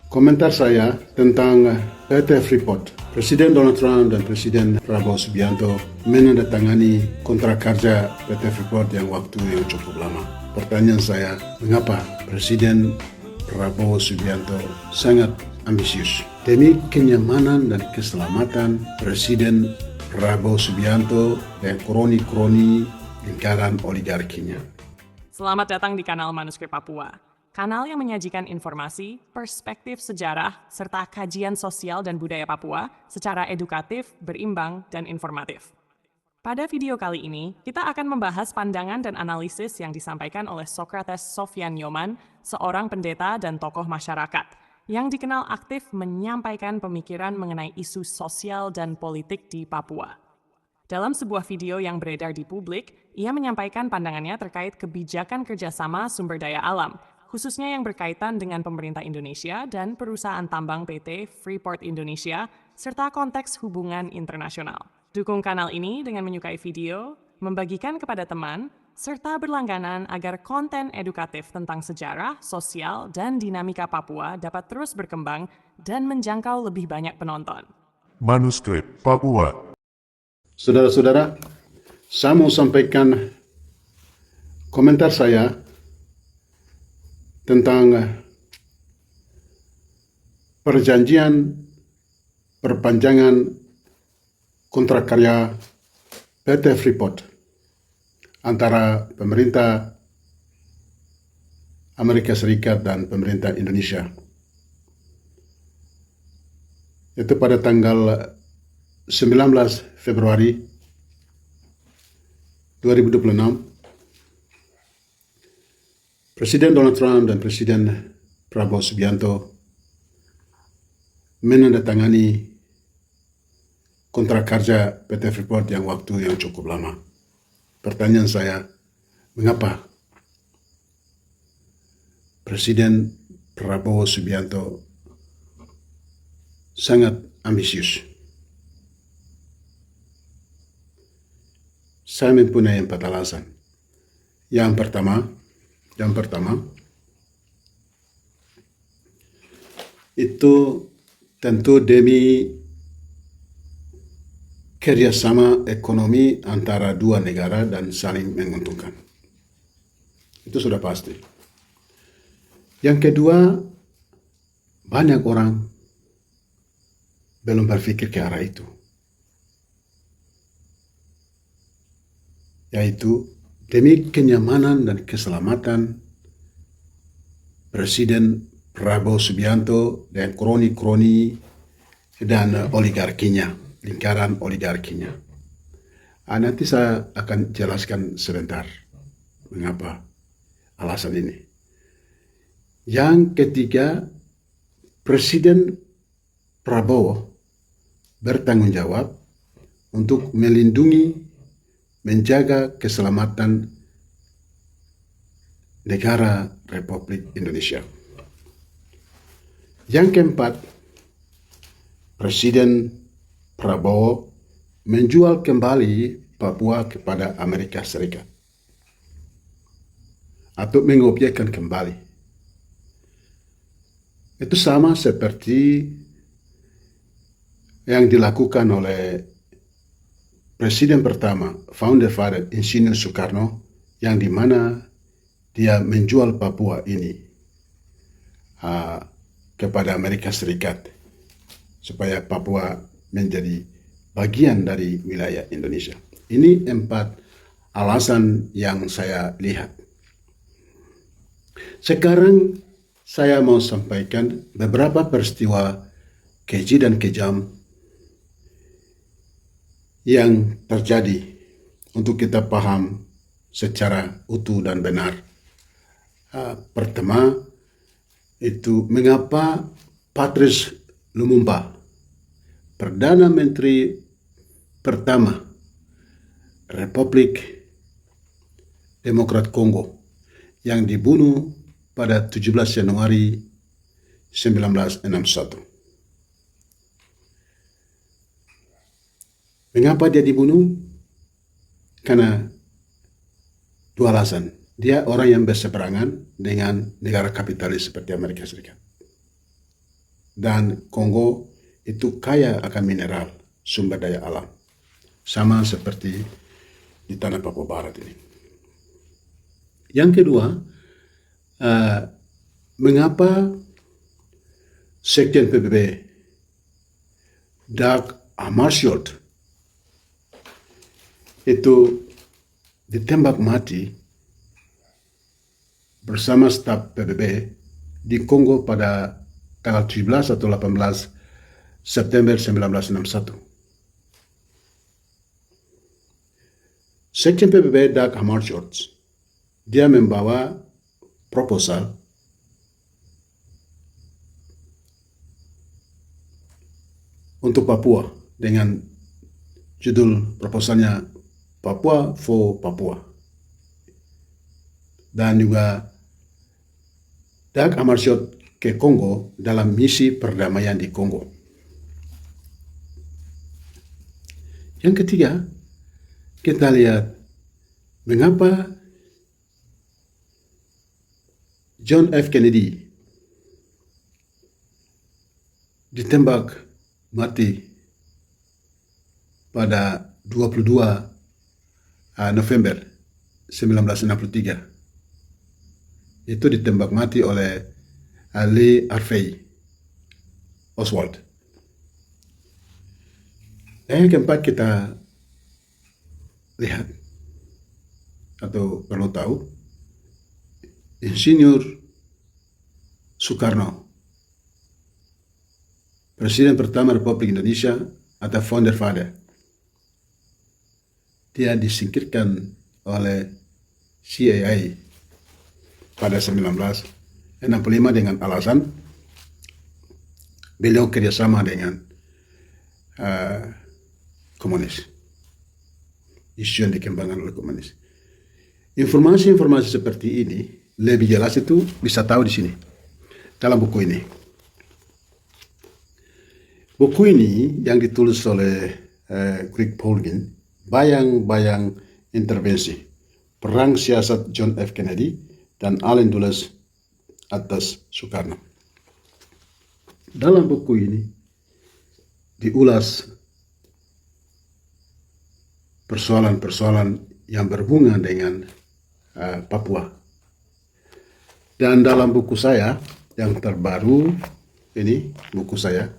Komentar saya tentang PT Freeport. Presiden Donald Trump dan Presiden Prabowo Subianto menandatangani kontrak kerja PT Freeport yang waktu yang cukup lama. Pertanyaan saya, mengapa Presiden Prabowo Subianto sangat ambisius demi kenyamanan dan keselamatan Presiden Prabowo Subianto dan kroni-kroni lingkaran oligarkinya? Selamat datang di kanal Manuskrip Papua, kanal yang menyajikan informasi, perspektif sejarah, serta kajian sosial dan budaya Papua secara edukatif, berimbang, dan informatif. Pada video kali ini, kita akan membahas pandangan dan analisis yang disampaikan oleh Socrates Sofyan Nyoman, seorang pendeta dan tokoh masyarakat, yang dikenal aktif menyampaikan pemikiran mengenai isu sosial dan politik di Papua. Dalam sebuah video yang beredar di publik, ia menyampaikan pandangannya terkait kebijakan kerjasama sumber daya alam, khususnya yang berkaitan dengan pemerintah Indonesia dan perusahaan tambang PT Freeport Indonesia, serta konteks hubungan internasional. Dukung kanal ini dengan menyukai video, membagikan kepada teman, serta berlangganan agar konten edukatif tentang sejarah, sosial, dan dinamika Papua dapat terus berkembang dan menjangkau lebih banyak penonton. Manuskrip Papua. Saudara-saudara, saya mau sampaikan komentar saya tentang perjanjian perpanjangan kontrak karya PT Freeport antara pemerintah Amerika Serikat dan pemerintah Indonesia. Itu pada tanggal 19 Februari 2026, Presiden Donald Trump dan Presiden Prabowo Subianto menandatangani kontrak kerja PT Freeport yang waktu yang cukup lama. Pertanyaan saya, mengapa Presiden Prabowo Subianto sangat ambisius? Saya mempunyai 4 alasan. Yang pertama, itu tentu demi kerjasama ekonomi antara dua negara dan saling menguntungkan. Itu sudah pasti. Yang kedua, banyak orang belum berpikir ke arah itu, yaitu demi kenyamanan dan keselamatan Presiden Prabowo Subianto dan kroni-kroni dan oligarkinya, lingkaran oligarkinya. Nanti saya akan jelaskan sebentar mengapa alasan ini. Yang ketiga, Presiden Prabowo bertanggung jawab untuk melindungi, menjaga keselamatan negara Republik Indonesia. Yang keempat, Presiden Prabowo menjual kembali Papua kepada Amerika Serikat atau mengobjekkan kembali. Itu sama seperti yang dilakukan oleh Presiden pertama, founder father Insinyur Soekarno, yang dimana dia menjual Papua ini kepada Amerika Serikat supaya Papua menjadi bagian dari wilayah Indonesia. Ini 4 alasan yang saya lihat. Sekarang saya mau sampaikan beberapa peristiwa keji dan kejam yang terjadi untuk kita paham secara utuh dan benar. Pertama, itu mengapa Patrice Lumumba, Perdana Menteri pertama Republik Demokrat Kongo, yang dibunuh pada 17 Januari 1961. Mengapa dia dibunuh? Karena 2 alasan. Dia orang yang berseberangan dengan negara kapitalis seperti Amerika Serikat. dan Kongo itu kaya akan mineral, sumber daya alam. Sama seperti di tanah Papua Barat ini. Yang kedua, mengapa Sekjen PBB Dag Hammarskjöld itu ditembak mati bersama staf PBB di Kongo pada tanggal 17 atau 18 September 1961. Sekjen PBB Dag Hammarskjöld, dia membawa proposal untuk Papua dengan judul proposalnya Papua for Papua. Dan juga Dag Hammarskjöld ke Kongo dalam misi perdamaian di Kongo. Yang ketiga, kita lihat mengapa John F. Kennedy ditembak mati pada 22 November 1963. Itu ditembak mati oleh Lee Harvey Oswald. Dan yang keempat kita lihat atau perlu tahu, Insinyur Soekarno, Presiden pertama Republik Indonesia atau founder father, dia disingkirkan oleh CIA pada 1965 dengan alasan beliau kerjasama dengan komunis. Isu yang dikembangkan oleh komunis. Informasi-informasi seperti ini lebih jelas itu bisa tahu di sini dalam buku ini. Buku ini yang ditulis oleh Greg Polgin, Bayang-Bayang Intervensi, Perang Siasat John F. Kennedy dan Allen Dulles atas Soekarno. Dalam buku ini diulas persoalan-persoalan yang berhubungan dengan Papua. Dan dalam buku saya yang terbaru ini, buku saya,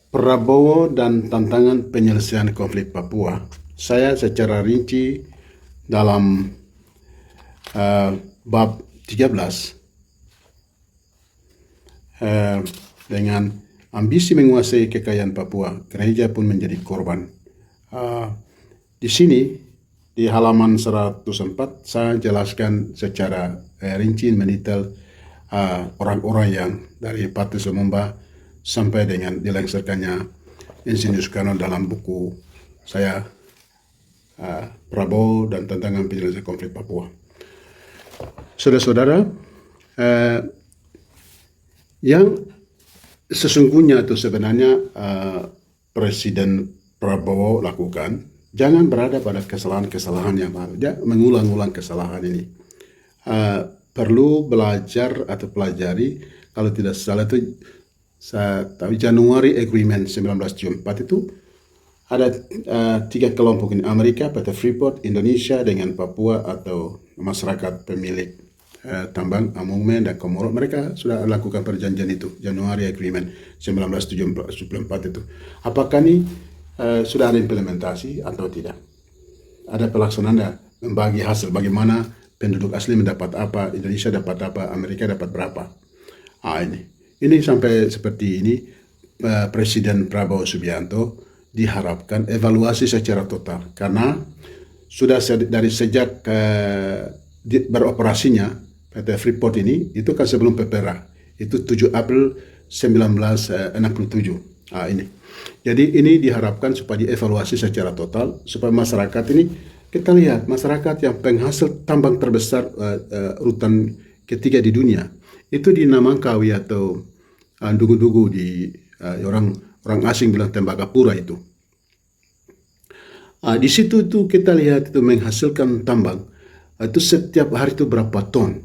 Prabowo dan Tantangan Penyelesaian Konflik Papua, saya secara rinci dalam bab 13 dengan ambisi menguasai kekayaan Papua, gereja pun menjadi korban. Di sini di halaman 104 saya jelaskan secara rinci mendetail orang-orang yang dari Patrice Lumumba sampai dengan dilengsarkannya Insinyur Soekarno dalam buku saya Prabowo dan Tantangan Penyelesaian Konflik Papua. Saudara-saudara, yang sesungguhnya atau sebenarnya Presiden Prabowo lakukan, jangan berada pada kesalahan-kesalahan yang baru. Dia mengulang-ulang kesalahan ini. Perlu belajar atau pelajari, kalau tidak salah itu saya tahu Januari Agreement 1974 itu ada 3 kelompok ini, Amerika, PT Freeport, Indonesia dengan Papua atau masyarakat pemilik tambang, Amungme dan Komoro. Mereka sudah lakukan perjanjian itu, Januari Agreement 1974 itu. Apakah ini sudah ada implementasi atau tidak? Ada pelaksanaan membagi hasil, bagaimana penduduk asli mendapat apa, Indonesia dapat apa, Amerika dapat berapa. Ini sampai seperti ini, Presiden Prabowo Subianto diharapkan evaluasi secara total, karena sudah dari sejak beroperasinya PT Freeport ini, itu kan sebelum PPRA, itu 7 April 1967. Ini. Jadi ini diharapkan supaya dievaluasi secara total, supaya masyarakat ini, kita lihat masyarakat yang penghasil tambang terbesar urutan ketiga di dunia, itu di Namangkawi atau Dugu-Dugu di orang asing bilang Tembagapura itu. Di situ tuh kita lihat itu menghasilkan tambang itu setiap hari itu berapa ton.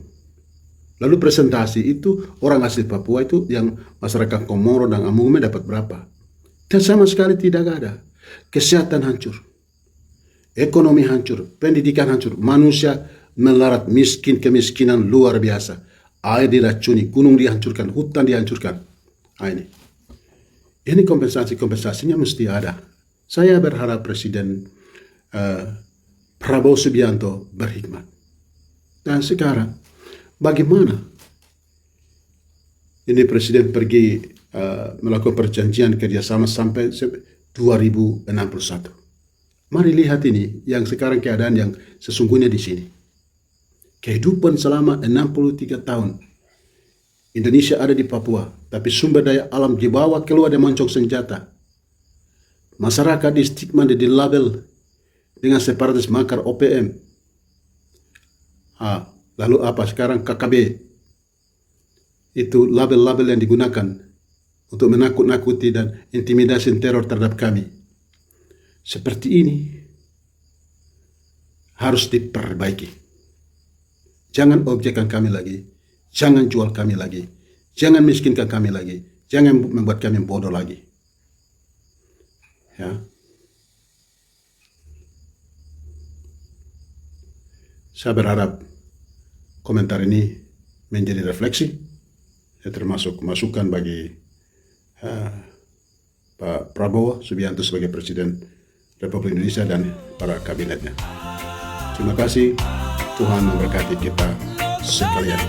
Lalu presentasi itu orang asli Papua itu yang masyarakat Komoro dan Amungme dapat berapa? Dan sama sekali tidak ada. Kesehatan hancur, ekonomi hancur, pendidikan hancur, manusia melarat, miskin, kemiskinan luar biasa. Air diracuni, gunung dihancurkan, hutan dihancurkan. Nah, ini kompensasinya mesti ada. Saya berharap Presiden Prabowo Subianto berhikmat. Dan sekarang bagaimana ini Presiden pergi melakukan perjanjian kerjasama sampai 2061. Mari lihat ini yang sekarang keadaan yang sesungguhnya di sini. Kehidupan selama 63 tahun. Indonesia ada di Papua, tapi sumber daya alam dibawa keluar dan moncong senjata. Masyarakat di stigma dan dilabel dengan separatis makar OPM. Lalu apa sekarang KKB? Itu label-label yang digunakan untuk menakut-nakuti dan intimidasi teror terhadap kami. Seperti ini harus diperbaiki. Jangan objekkan kami lagi, jangan jual kami lagi, jangan miskinkan kami lagi, jangan membuat kami bodoh lagi. Ya. Saya berharap komentar ini menjadi refleksi, termasuk masukan bagi Pak Prabowo Subianto sebagai Presiden Republik Indonesia dan para kabinetnya. Terima kasih. Tuhan memberkati kita sekalian.